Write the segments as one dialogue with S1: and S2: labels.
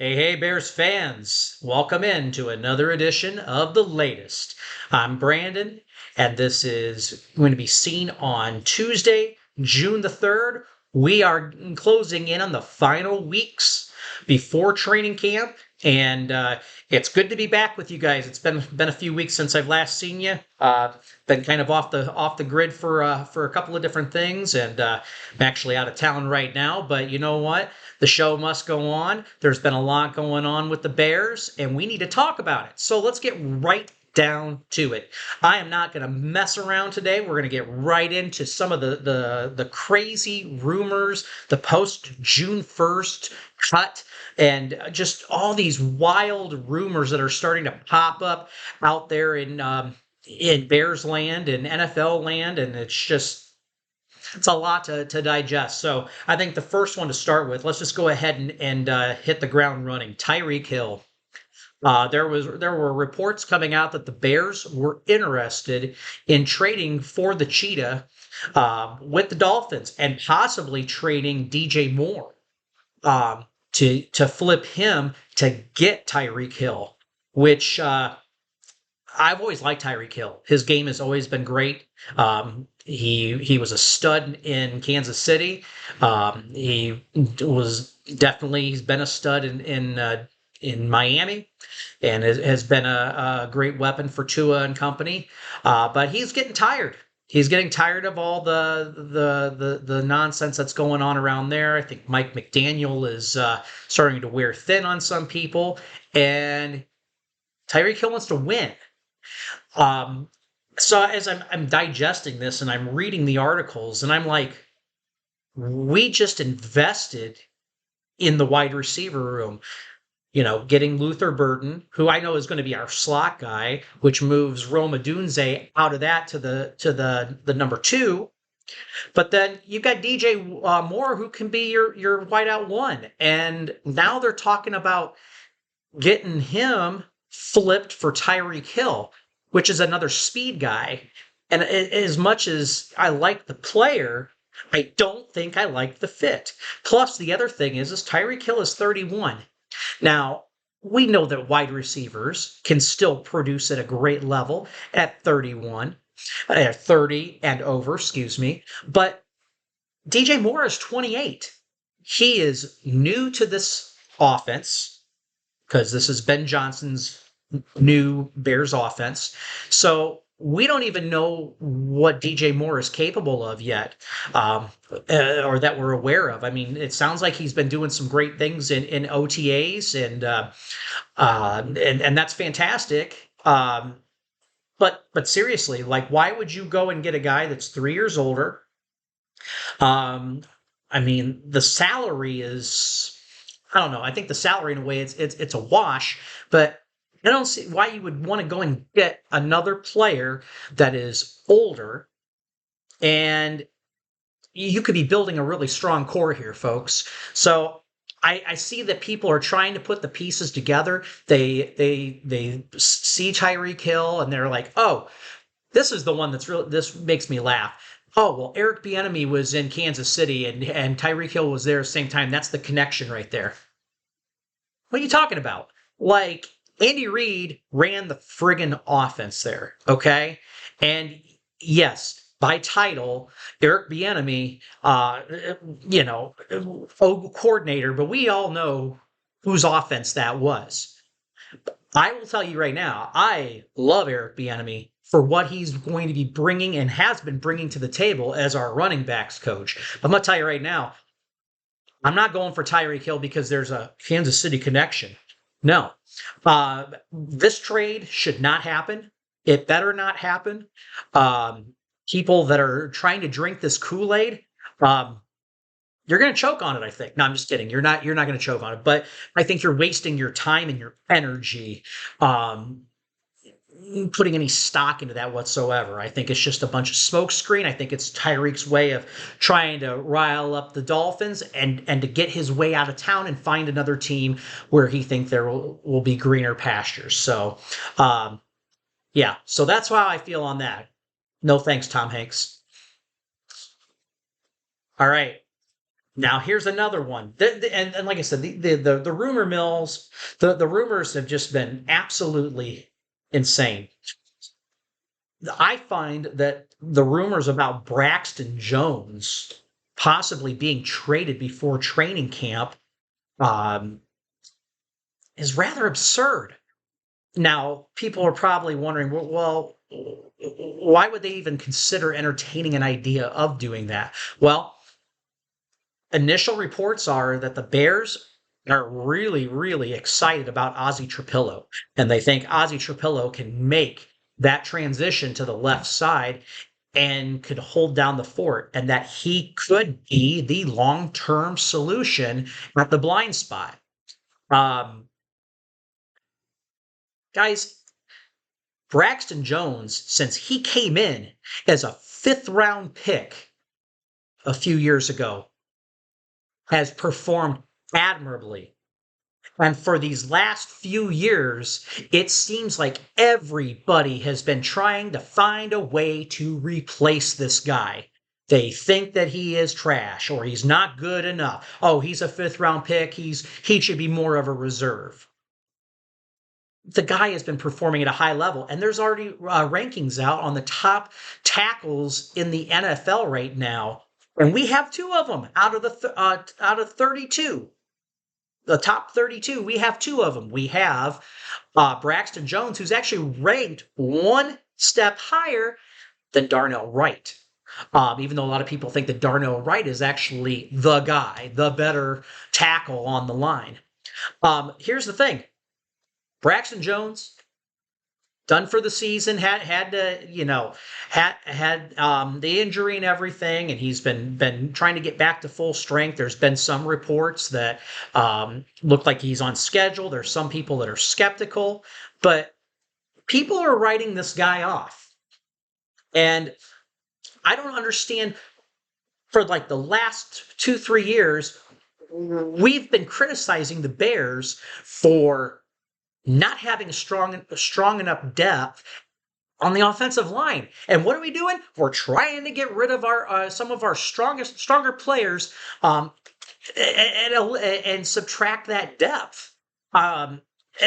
S1: Hey, Bears fans. Welcome in to another edition of The Latest. I'm Brandon, and this is going to be seen on Tuesday, June the 3rd. We are closing in on the final weeks before training camp, and it's good to be back with you guys. It's been a few weeks since I've last seen you. Been kind of off the grid for a couple of different things, and I'm actually out of town right now. But you know what? The show must go on. There's been a lot going on with the Bears, and we need to talk about it. So let's get right down to it. I am not going to mess around today. We're going to get right into some of the crazy rumors, the post June 1st cut, and just all these wild rumors that are starting to pop up out there in Bears land and NFL land, and it's a lot to digest. So I think the first one to start with, let's just go ahead and hit the ground running. Tyreek Hill. There were reports coming out that the Bears were interested in trading for the Cheetah with the Dolphins and possibly trading DJ Moore to flip him to get Tyreek Hill, which I've always liked Tyreek Hill. His game has always been great. He was a stud in Kansas City. He's been a stud in Miami, and has been a great weapon for Tua and company. But he's getting tired. He's getting tired of all the nonsense that's going on around there. I think Mike McDaniel is starting to wear thin on some people, and Tyreek Hill wants to win. Um, so as I'm digesting this and I'm reading the articles, and I'm like, we just invested in the wide receiver room. Getting Luther Burden, who I know is going to be our slot guy, which moves Roma Dunze out of that to the number two. But then you've got DJ Moore, who can be your wideout one, and now they're talking about getting him flipped for Tyreek Hill, which is another speed guy. And as much as I like the player, I don't think I like the fit. Plus, the other thing is Tyreek Hill is 31. Now, we know that wide receivers can still produce at a great level at 31, 30 and over, excuse me. But DJ Moore is 28. He is new to this offense because this is Ben Johnson's new Bears offense. So we don't even know what DJ Moore is capable of yet, or that we're aware of. I mean, it sounds like he's been doing some great things in OTAs, and that's fantastic. But seriously, like, why would you go and get a guy that's 3 years older? Um, I mean, the salary is, I don't know. I think the salary in a way it's a wash, but I don't see why you would want to go and get another player that is older, and you could be building a really strong core here, folks. So I see that people are trying to put the pieces together. They see Tyreek Hill and they're like, oh, this is the one that's real. This makes me laugh. Oh, well, Eric Bieniemy was in Kansas City and Tyreek Hill was there at the same time. That's the connection right there. What are you talking about? Like, Andy Reid ran the friggin' offense there, okay? And yes, by title, Eric Bieniemy, coordinator, but we all know whose offense that was. I will tell you right now, I love Eric Bieniemy for what he's going to be bringing and has been bringing to the table as our running backs coach. I'm going to tell you right now, I'm not going for Tyreek Hill because there's a Kansas City connection. No. This trade should not happen. It better not happen. People that are trying to drink this Kool-Aid, you're going to choke on it, I think. No, I'm just kidding. You're not going to choke on it, but I think you're wasting your time and your energy putting any stock into that whatsoever. I think it's just a bunch of smokescreen. I think it's Tyreek's way of trying to rile up the Dolphins and to get his way out of town and find another team where he thinks there will be greener pastures. So, yeah, so that's how I feel on that. No thanks, Tom Hanks. All right. Now here's another one. And like I said, the rumor mills, the rumors have just been absolutely insane. I find that the rumors about Braxton Jones possibly being traded before training camp um, is rather absurd. Now, people are probably wondering, well, why would they even consider entertaining an idea of doing that? Well, initial reports are that the Bears are really, really excited about Ozzy Trapillo, and they think Ozzy Trapillo can make that transition to the left side and could hold down the fort, and that he could be the long-term solution at the blind spot. Um, Guys, Braxton Jones, since he came in as a fifth round pick a few years ago, has performed admirably. And for these last few years, it seems like everybody has been trying to find a way to replace this guy. They think that he is trash or he's not good enough. Oh, he's a fifth round pick. He should be more of a reserve. The guy has been performing at a high level, and there's already rankings out on the top tackles in the NFL right now, and we have two of them out of 32. The top 32, we have two of them. We have Braxton Jones, who's actually ranked one step higher than Darnell Wright. Even though a lot of people think that Darnell Wright is actually the guy, the better tackle on the line. Here's the thing. Braxton Jones, done for the season, had to, had the injury and everything, and he's been trying to get back to full strength. There's been some reports that look like he's on schedule. There's some people that are skeptical, but people are writing this guy off. And I don't understand, for like the last 2-3 years, we've been criticizing the Bears for not having a strong enough depth on the offensive line. And what are we doing? We're trying to get rid of our some of our stronger players, and subtract that depth. And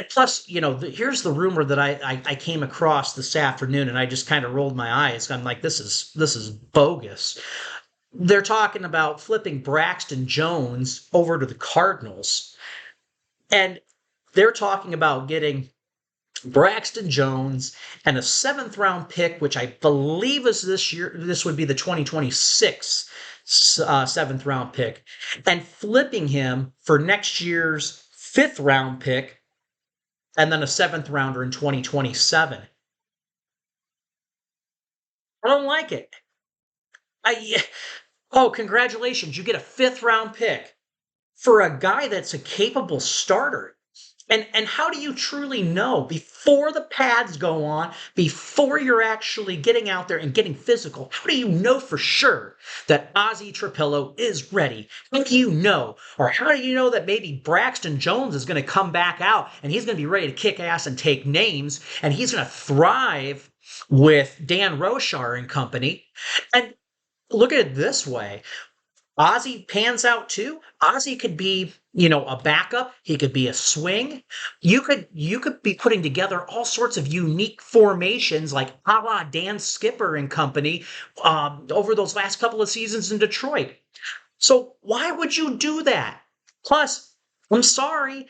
S1: plus, here's the rumor that I came across this afternoon, and I just kind of rolled my eyes. I'm like, this is bogus. They're talking about flipping Braxton Jones over to the Cardinals, and they're talking about getting Braxton Jones and a seventh round pick, which I believe is this year. This would be the 2026 seventh round pick, and flipping him for next year's fifth round pick, and then a seventh rounder in 2027. I don't like it. I Oh, congratulations! You get a fifth round pick for a guy that's a capable starter. And how do you truly know before the pads go on, before you're actually getting out there and getting physical? How do you know for sure that Ozzy Trapillo is ready? How do you know? Or how do you know that maybe Braxton Jones is going to come back out and he's going to be ready to kick ass and take names and he's going to thrive with Dan Roshar and company? And look at it this way. Ozzy pans out too. Ozzy could be, a backup. He could be a swing. You could be putting together all sorts of unique formations like a la Dan Skipper and company over those last couple of seasons in Detroit. So why would you do that? Plus, I'm sorry,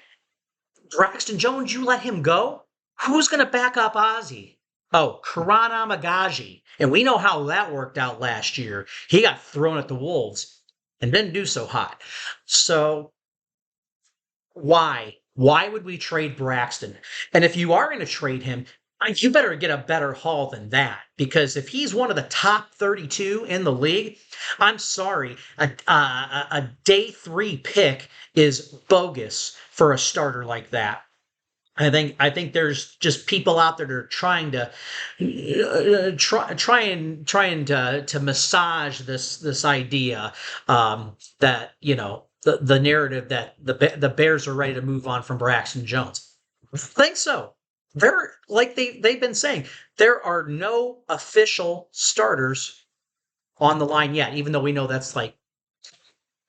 S1: Braxton Jones, you let him go? Who's going to back up Ozzy? Oh, Karan Amagaji. And we know how that worked out last year. He got thrown at the Wolves and didn't do so hot. So why? Why would we trade Braxton? And if you are going to trade him, you better get a better haul than that. Because if he's one of the top 32 in the league, I'm sorry, a day 3 pick is bogus for a starter like that. I think there's just people out there that are trying to trying to massage this idea, that the narrative that the Bears are ready to move on from Braxton Jones. I think so. They're like they've been saying, there are no official starters on the line yet, even though we know that's like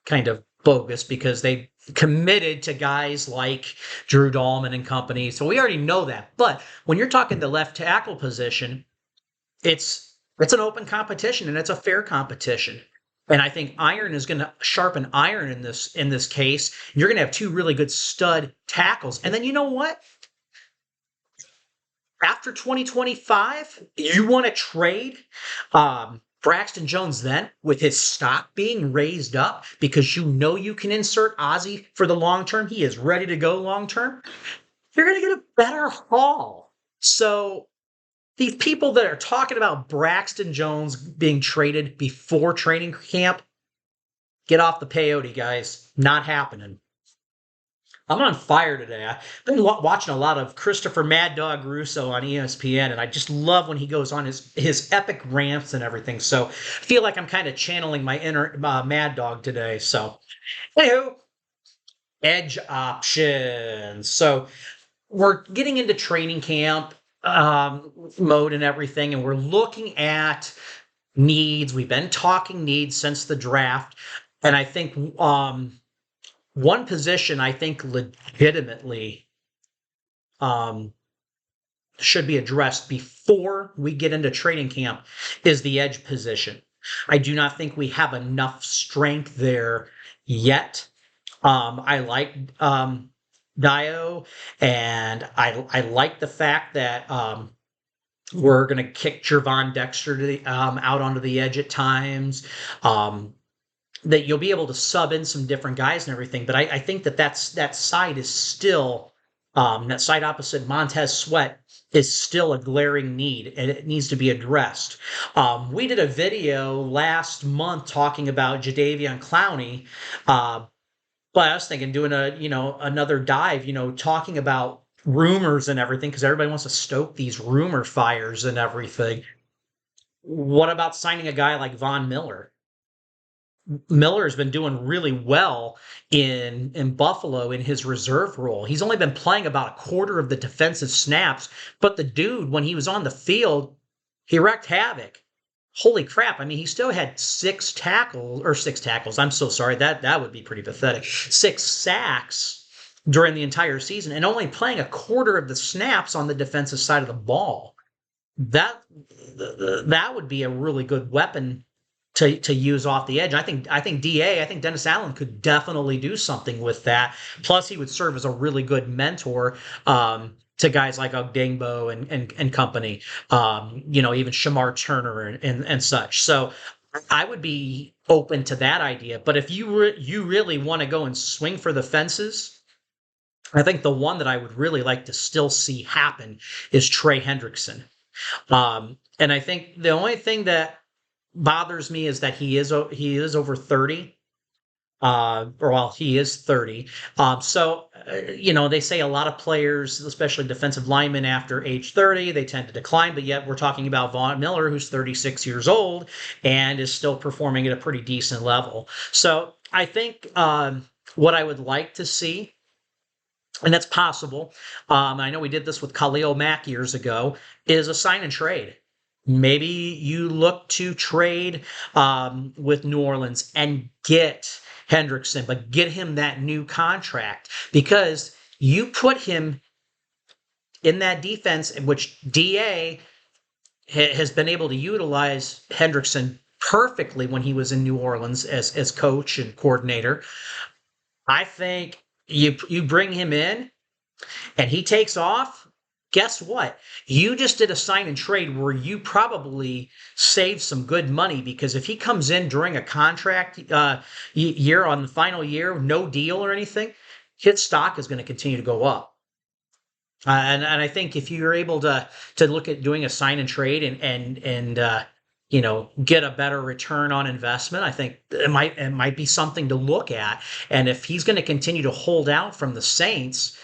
S1: kind of bogus because they committed to guys like Drew Dahlman and company. So we already know that. But when you're talking the left tackle position, it's an open competition and it's a fair competition. And I think iron is going to sharpen iron in this case. You're going to have two really good stud tackles. And then you know what? After 2025, you want to trade Braxton Jones then with his stock being raised up because you know you can insert Ozzy for the long term. He is ready to go long term. You're going to get a better haul. So these people that are talking about Braxton Jones being traded before training camp, get off the peyote, guys. Not happening. I'm on fire today. I've been watching a lot of Christopher Mad Dog Russo on ESPN, and I just love when he goes on his epic rants and everything. So I feel like I'm kind of channeling my inner Mad Dog today. So, anywho, edge options. So we're getting into training camp mode and everything, and we're looking at needs. We've been talking needs since the draft, and I think one position I think legitimately um, should be addressed before we get into training camp is the edge position. I do not think we have enough strength there yet. I like Dio, and I like the fact that we're going to kick Jervon Dexter to out onto the edge at times. That you'll be able to sub in some different guys and everything. But I think that side is still that side opposite Montez Sweat is still a glaring need and it needs to be addressed. We did a video last month talking about Jadeveon Clowney, but I was thinking doing another dive, talking about rumors and everything because everybody wants to stoke these rumor fires and everything. What about signing a guy like Von Miller? Miller's been doing really well in Buffalo in his reserve role. He's only been playing about a quarter of the defensive snaps, but the dude, when he was on the field, he wreaked havoc. Holy crap. I mean, he still had six tackles. I'm so sorry. That would be pretty pathetic. 6 sacks during the entire season and only playing a quarter of the snaps on the defensive side of the ball. That would be a really good weapon to use off the edge. I think Dennis Allen could definitely do something with that. Plus, he would serve as a really good mentor to guys like Ogdengbo and company. Even Shamar Turner and such. So I would be open to that idea. But if you really want to go and swing for the fences, I think the one that I would really like to still see happen is Trey Hendrickson. And I think the only thing that bothers me is that he is over 30. He is 30. They say a lot of players, especially defensive linemen after age 30, they tend to decline, but yet we're talking about Von Miller, who's 36 years old and is still performing at a pretty decent level. So I think what I would like to see, and that's possible, I know we did this with Khalil Mack years ago, is a sign and trade. Maybe you look to trade with New Orleans and get Hendrickson, but get him that new contract because you put him in that defense in which DA has been able to utilize Hendrickson perfectly when he was in New Orleans as coach and coordinator. I think you bring him in and he takes off. Guess what? You just did a sign and trade where you probably saved some good money because if he comes in during a contract year on the final year, no deal or anything, his stock is going to continue to go up. And I think if you're able to look at doing a sign and trade and get a better return on investment, I think it might be something to look at. And if he's going to continue to hold out from the Saints,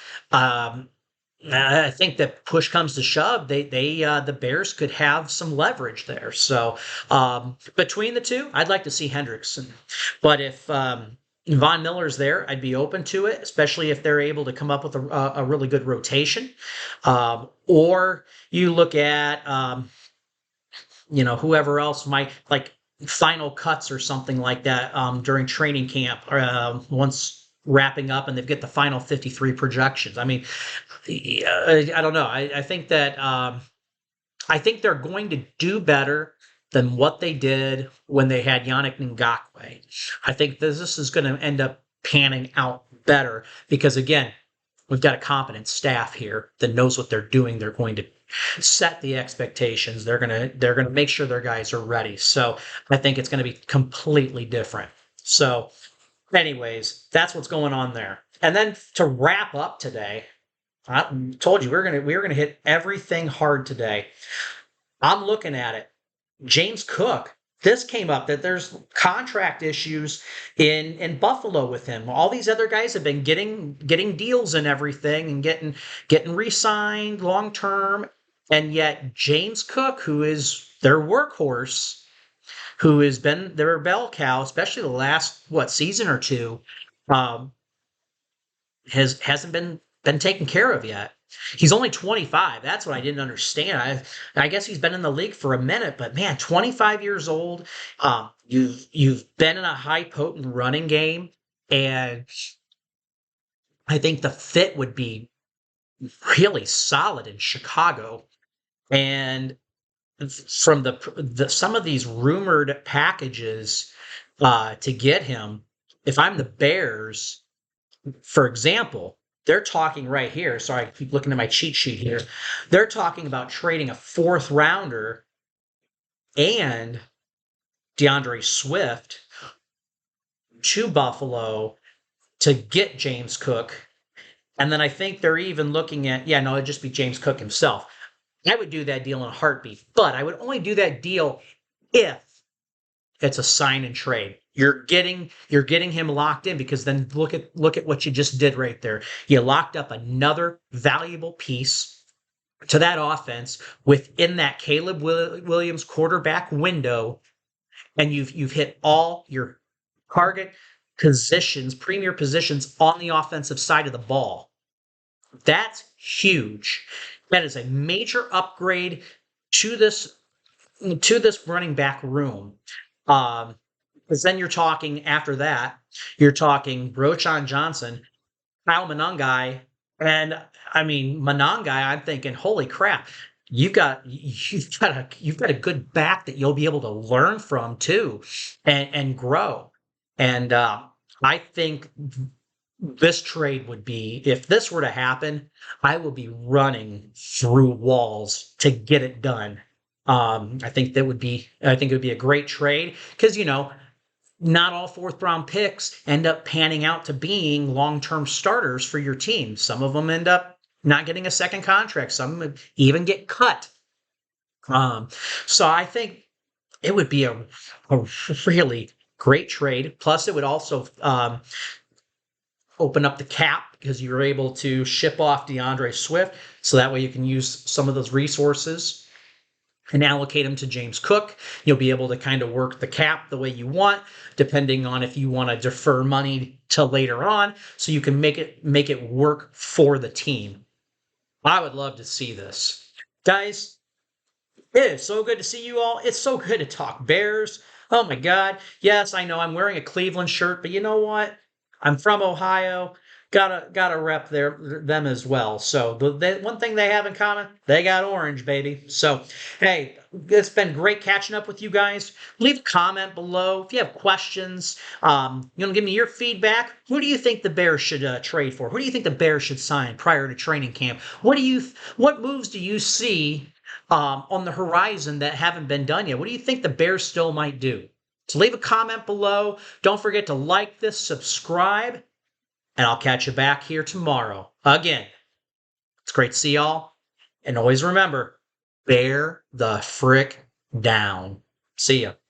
S1: I think that push comes to shove, the Bears could have some leverage there. So between the two, I'd like to see Hendrickson. But if Von Miller's there, I'd be open to it, especially if they're able to come up with a really good rotation. Or you look at whoever else might like final cuts or something like that during training camp once wrapping up, and they've got the final 53 projections. I mean, I don't know. I think that I think they're going to do better than what they did when they had Yannick Ngakoue. I think this is going to end up panning out better because, again, we've got a competent staff here that knows what they're doing. They're going to set the expectations. They're gonna make sure their guys are ready. So I think it's going to be completely different. So, anyways, that's what's going on there. And then to wrap up today, I told you we were gonna hit everything hard today. I'm looking at it. James Cook. This came up that there's contract issues in Buffalo with him. All these other guys have been getting deals and everything and getting re-signed long term, and yet James Cook, who is their workhorse, who has been their bell cow, especially the last season or two, um, hasn't been taken care of yet. He's only 25. That's what I didn't understand. I guess he's been in the league for a minute, but man, 25 years old. You've been in a high potent running game, and I think the fit would be really solid in Chicago. And from the some of these rumored packages to get him, if I'm the Bears, for example, they're talking right here. Sorry, I keep looking at my cheat sheet here. They're talking about trading a fourth rounder and DeAndre Swift to Buffalo to get James Cook. And then I think they're even looking at, yeah, no, it'd just be James Cook himself. I would do that deal in a heartbeat, but I would only do that deal if it's a sign and trade. You're getting him locked in, because then look at what you just did right there. You locked up another valuable piece to that offense within that Caleb Williams quarterback window, and you've hit all your target positions, premier positions on the offensive side of the ball. That's huge. That is a major upgrade to this running back room. Because then you're talking after that, you're talking Rochon Johnson, Kyle Monangai, and I mean Monangai. I'm thinking, holy crap, you've got a good back that you'll be able to learn from too, and grow. And I think this trade would be, if this were to happen, I will be running through walls to get it done. I think it would be a great trade because, not all fourth round picks end up panning out to being long-term starters for your team. Some of them end up not getting a second contract. Some even get cut. So I think it would be a really great trade. Plus, it would also open up the cap because you're able to ship off DeAndre Swift. So that way you can use some of those resources and allocate them to James Cook. You'll be able to kind of work the cap the way you want, depending on if you want to defer money till later on, so you can make it work for the team. I would love to see this. Guys, it is so good to see you all. It's so good to talk Bears. Oh my God. Yes, I know I'm wearing a Cleveland shirt, but you know what? I'm from Ohio. Gotta rep them as well. So the one thing they have in common, they got orange, baby. So hey, it's been great catching up with you guys. Leave a comment below if you have questions. Give me your feedback. Who do you think the Bears should trade for? Who do you think the Bears should sign prior to training camp? What moves do you see on the horizon that haven't been done yet? What do you think the Bears still might do? So leave a comment below. Don't forget to like this, subscribe, and I'll catch you back here tomorrow. Again, it's great to see y'all. And always remember, bear the frick down. See ya.